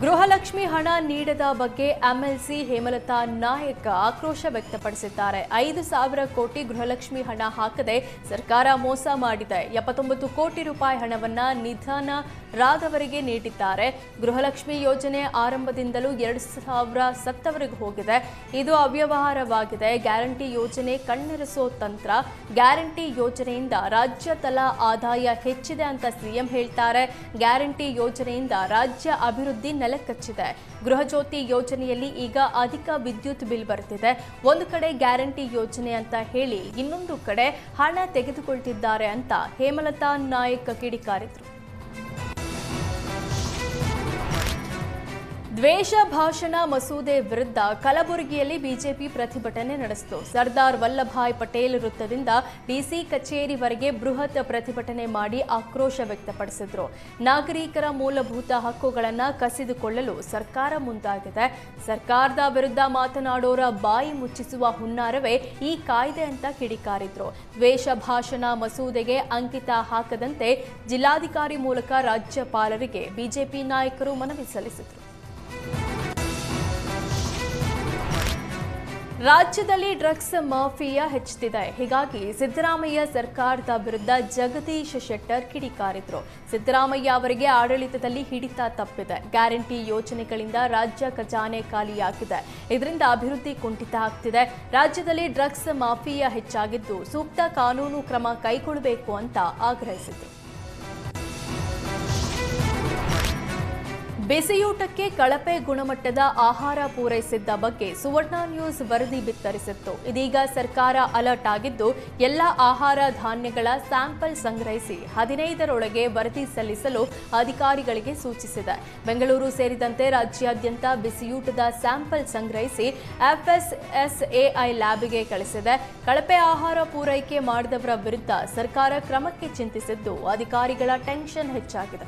ಗೃಹಲಕ್ಷ್ಮಿ ಹಣ ನೀಡದ ಬಗ್ಗೆ ಎಂಎಲ್ಸಿ ಹೇಮಲತಾ ನಾಯಕ್ ಆಕ್ರೋಶ ವ್ಯಕ್ತಪಡಿಸಿದ್ದಾರೆ. 5,000 ಕೋಟಿ ಗೃಹಲಕ್ಷ್ಮಿ ಹಣ ಹಾಕದೆ ಸರ್ಕಾರ ಮೋಸ ಮಾಡಿದೆ. 79 ಕೋಟಿ ರೂಪಾಯಿ ಹಣವನ್ನ ನಿಧನರಾದವರಿಗೆ ನೀಡಿದ್ದಾರೆ. ಗೃಹಲಕ್ಷ್ಮಿ ಯೋಜನೆ ಆರಂಭದಿಂದಲೂ 2,000 ಸತ್ತವರಿಗೆ ಹೋಗಿದೆ. ಇದು ಅವ್ಯವಹಾರವಾಗಿದೆ. ಗ್ಯಾರಂಟಿ ಯೋಜನೆ ಕಣ್ಣೆರೆಸೋ ತಂತ್ರ. ಗ್ಯಾರಂಟಿ ಯೋಜನೆಯಿಂದ ರಾಜ್ಯ ತಲಾ ಆದಾಯ ಹೆಚ್ಚಿದೆ ಅಂತ ಸಿಎಂ ಹೇಳ್ತಾರೆ. ಗ್ಯಾರಂಟಿ ಯೋಜನೆಯಿಂದ ರಾಜ್ಯ ಅಭಿವೃದ್ಧಿ ನೆಲಕಚ್ಚಿದೆ. ಗೃಹಜ್ಯೋತಿ ಯೋಜನೆಯಲ್ಲಿ ಈಗ ಅಧಿಕ ವಿದ್ಯುತ್ ಬಿಲ್ ಬರ್ತಿದೆ. ಒಂದು ಕಡೆ ಗ್ಯಾರಂಟಿ ಯೋಜನೆ ಅಂತ ಹೇಳಿ ಇನ್ನೊಂದು ಕಡೆ ಹಣ ತೆಗೆದುಕೊಳ್ತಿದ್ದಾರೆ ಅಂತ ಹೇಮಲತಾ ನಾಯಕ್ ಕಿಡಿಕಾರಿದ್ರು. ದ್ವೇಷ ಭಾಷಣ ಮಸೂದೆ ವಿರುದ್ಧ ಕಲಬುರಗಿಯಲ್ಲಿ ಬಿಜೆಪಿ ಪ್ರತಿಭಟನೆ ನಡೆಸಿತು. ಸರ್ದಾರ್ ವಲ್ಲಭಾಯ್ ಪಟೇಲ್ ವೃತ್ತದಿಂದ ಡಿಸಿ ಕಚೇರಿವರೆಗೆ ಬೃಹತ್ ಪ್ರತಿಭಟನೆ ಮಾಡಿ ಆಕ್ರೋಶ ವ್ಯಕ್ತಪಡಿಸಿದ್ರು. ನಾಗರಿಕರ ಮೂಲಭೂತ ಹಕ್ಕುಗಳನ್ನು ಕಸಿದುಕೊಳ್ಳಲು ಸರ್ಕಾರ ಮುಂದಾಗಿದೆ. ಸರ್ಕಾರದ ವಿರುದ್ಧ ಮಾತನಾಡೋರ ಬಾಯಿ ಮುಚ್ಚಿಸುವ ಹುನ್ನಾರವೇ ಈ ಕಾಯ್ದೆ ಅಂತ ಕಿಡಿಕಾರಿದ್ರು. ದ್ವೇಷ ಭಾಷಣ ಮಸೂದೆಗೆ ಅಂಕಿತ ಹಾಕದಂತೆ ಜಿಲ್ಲಾಧಿಕಾರಿ ಮೂಲಕ ರಾಜ್ಯಪಾಲರಿಗೆ ಬಿಜೆಪಿ ನಾಯಕರು ಮನವಿ ಸಲ್ಲಿಸಿದರು. ರಾಜ್ಯದಲ್ಲಿ ಡ್ರಗ್ಸ್ ಮಾಫಿಯಾ ಹೆಚ್ಚುತ್ತಿದೆ. ಹೀಗಾಗಿ ಸಿದ್ದರಾಮಯ್ಯ ಸರ್ಕಾರದ ವಿರುದ್ಧ ಜಗದೀಶ್ ಶೆಟ್ಟರ್ ಕಿಡಿಕಾರಿದ್ರು. ಸಿದ್ದರಾಮಯ್ಯ ಅವರಿಗೆ ಆಡಳಿತದಲ್ಲಿ ಹಿಡಿತ ತಪ್ಪಿದೆ. ಗ್ಯಾರಂಟಿ ಯೋಜನೆಗಳಿಂದ ರಾಜ್ಯ ಖಜಾನೆ ಖಾಲಿಯಾಗಿದೆ. ಇದರಿಂದ ಅಭಿವೃದ್ಧಿ ಕುಂಠಿತ ಆಗ್ತಿದೆ. ರಾಜ್ಯದಲ್ಲಿ ಡ್ರಗ್ಸ್ ಮಾಫಿಯಾ ಹೆಚ್ಚಾಗಿದ್ದು ಸೂಕ್ತ ಕಾನೂನು ಕ್ರಮ ಕೈಗೊಳ್ಳಬೇಕು ಅಂತ ಆಗ್ರಹಿಸಿದರು. ಬಿಸಿಯೂಟಕ್ಕೆ ಕಳಪೆ ಗುಣಮಟ್ಟದ ಆಹಾರ ಪೂರೈಸಿದ್ದ ಬಗ್ಗೆ ಸುವರ್ಣ ನ್ಯೂಸ್ ವರದಿ ಬಿತ್ತರಿಸಿತ್ತು. ಇದೀಗ ಸರ್ಕಾರ ಅಲರ್ಟ್ ಆಗಿದ್ದು ಎಲ್ಲ ಆಹಾರ ಧಾನ್ಯಗಳ ಸ್ಯಾಂಪಲ್ ಸಂಗ್ರಹಿಸಿ 15ರೊಳಗೆ ವರದಿ ಸಲ್ಲಿಸಲು ಅಧಿಕಾರಿಗಳಿಗೆ ಸೂಚಿಸಿದೆ. ಬೆಂಗಳೂರು ಸೇರಿದಂತೆ ರಾಜ್ಯಾದ್ಯಂತ ಬಿಸಿಯೂಟದ ಸ್ಯಾಂಪಲ್ ಸಂಗ್ರಹಿಸಿ FSSAI ಲ್ಯಾಬ್ಗೆ ಕಳಿಸಿದೆ. ಕಳಪೆ ಆಹಾರ ಪೂರೈಕೆ ಮಾಡಿದವರ ವಿರುದ್ಧ ಸರ್ಕಾರ ಕ್ರಮಕ್ಕೆ ಚಿಂತಿಸಿದ್ದು ಅಧಿಕಾರಿಗಳ ಟೆನ್ಷನ್ ಹೆಚ್ಚಾಗಿದೆ.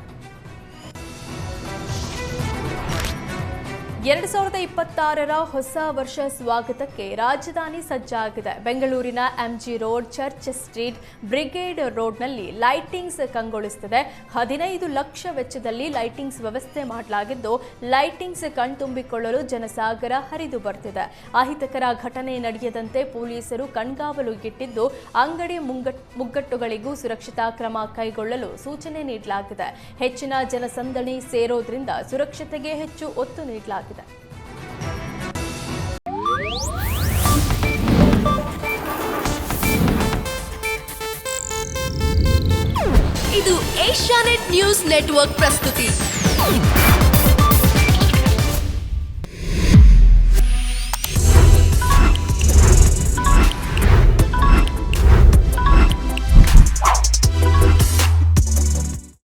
2026ರ ಹೊಸ ವರ್ಷ ಸ್ವಾಗತಕ್ಕೆ ರಾಜಧಾನಿ ಸಜ್ಜಾಗಿದೆ. ಬೆಂಗಳೂರಿನ MG road, church street, Brigade ರೋಡ್ನಲ್ಲಿ ಲೈಟಿಂಗ್ಸ್ ಕಂಗೊಳಿಸುತ್ತದೆ. 15 ಲಕ್ಷ ವೆಚ್ಚದಲ್ಲಿ ಲೈಟಿಂಗ್ಸ್ ವ್ಯವಸ್ಥೆ ಮಾಡಲಾಗಿದ್ದು ಲೈಟಿಂಗ್ಸ್ ಕಣ್ತುಂಬಿಕೊಳ್ಳಲು ಜನಸಾಗರ ಹರಿದು ಬರ್ತಿದೆ. ಅಹಿತಕರ ಘಟನೆ ನಡೆಯದಂತೆ ಪೊಲೀಸರು ಕಣ್ಗಾವಲು ಇಟ್ಟಿದ್ದು ಅಂಗಡಿ ಮುಗ್ಗಟ್ಟುಗಳಿಗೂ ಸುರಕ್ಷತಾ ಕ್ರಮ ಕೈಗೊಳ್ಳಲು ಸೂಚನೆ ನೀಡಲಾಗಿದೆ. ಹೆಚ್ಚಿನ ಜನಸಂದಣಿ ಸೇರೋದ್ರಿಂದ ಸುರಕ್ಷತೆಗೆ ಹೆಚ್ಚು ಒತ್ತು ನೀಡಲಾಗಿದೆ. ಇದು ಏಷ್ಯಾನೆಟ್ ನ್ಯೂಸ್ ನೆಟ್ವರ್ಕ್ ಪ್ರಸ್ತುತಿ.